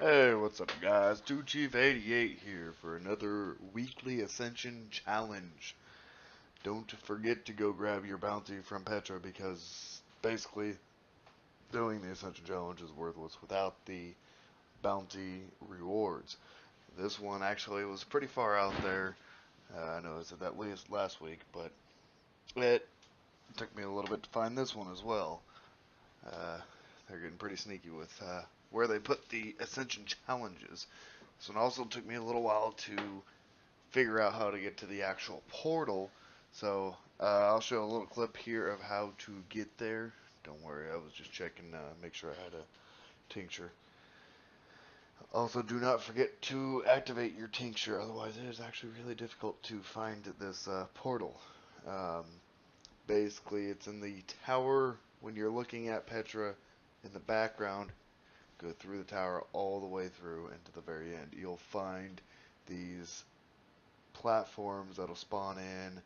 Hey, what's up, guys? 2Chief88 here for another weekly Ascension challenge. Don't forget to go grab your bounty from Petra because basically doing the Ascension challenge is worthless without the bounty rewards. This one actually was pretty far out there. I know I said that last week, but it took me a little bit to find this one as well. Uh, they're getting pretty sneaky with where they put the Ascension challenges. So it also took me a little while to figure out how to get to the actual portal. So I'll show a little clip here of how to get there. Don't worry, I was just checking, make sure I had a tincture. Also, do not forget to activate your tincture, otherwise it is actually really difficult to find this portal. Um, Basically, it's in the tower when you're looking at Petra in the background. Go through the tower all the way through and to the very end. You'll find these platforms that'll spawn in.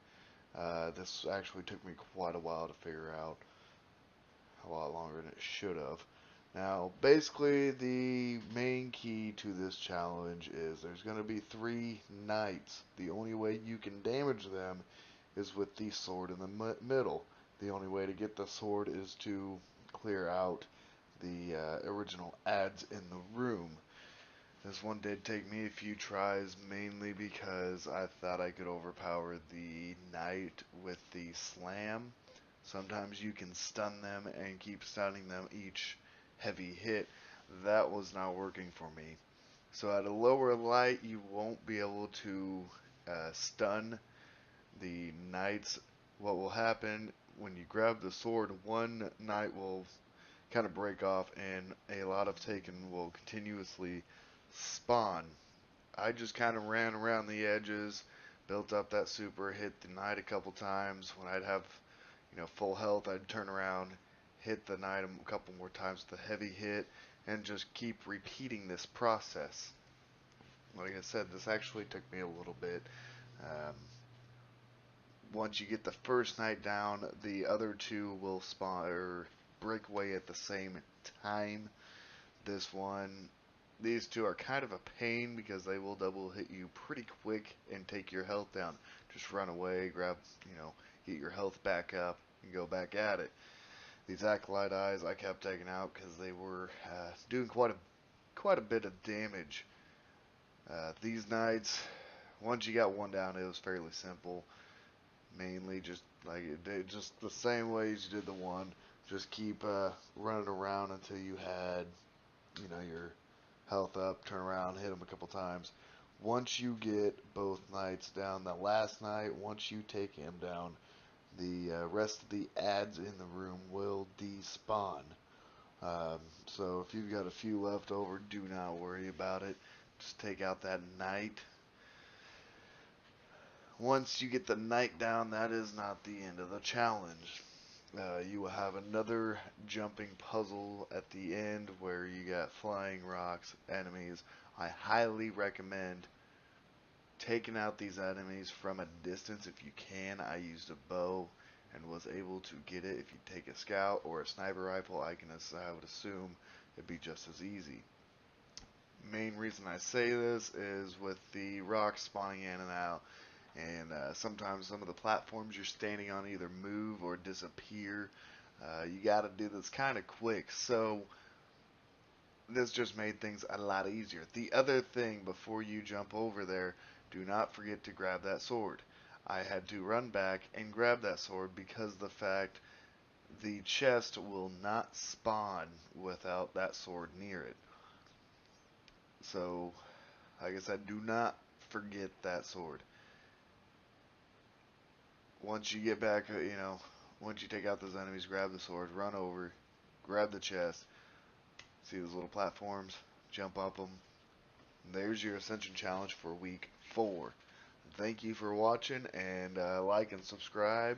This actually took me quite a while to figure out, a lot longer than it should have. Now, basically, the main key to this challenge is there's going to be 3 knights. The only way you can damage them is with the sword in the middle. The only way to get the sword is to clear out the original ads in the room. This one did take me a few tries, mainly because I thought I could overpower the knight with the slam. Sometimes you can stun them and keep stunning them each heavy hit. That was not working for me. So at a lower light, you won't be able to stun the knights. What will happen when you grab the sword, one knight will kind of break off and a lot of Taken will continuously spawn. I just kind of ran around the edges, built up that super, hit the knight a couple times. When I'd have, full health, I'd turn around, hit the knight a couple more times with a heavy hit, and just keep repeating this process. Like I said, this actually took me a little bit. Um, Once you get the first knight down, the other two will spawn or break away at the same time. These two are kind of a pain because they will double hit you pretty quick and take your health down. Just run away, grab, get your health back up and go back at it. These acolyte eyes I kept taking out because they were doing quite a bit of damage. These knights, once you got one down, it was fairly simple. Mainly just like just the same way as you did the one. Just keep running around until you had, your health up, turn around, hit them a couple times. Once you get both knights down, the last knight, once you take him down, the rest of the ads in the room will despawn. So if you've got a few left over, do not worry about it. Just take out that knight. Once you get the knight down, that is not the end of the challenge. You will have another jumping puzzle at the end where you got flying rocks, enemies. I highly recommend taking out these enemies from a distance if you can. I used a bow and was able to get it. If you take a scout or a sniper rifle, I would assume it'd be just as easy. Main reason I say this is with the rocks spawning in and out. And sometimes some of the platforms you're standing on either move or disappear. You got to do this kind of quick, so this just made things a lot easier. The other thing, before you jump over there, do not forget to grab that sword. I had to run back and grab that sword because the fact the chest will not spawn without that sword near it. So, like I said, do not forget that sword. Once you get back, once you take out those enemies, grab the sword, run over, grab the chest, see those little platforms, jump up them. There's your Ascension challenge for week 4. Thank you for watching, and like and subscribe.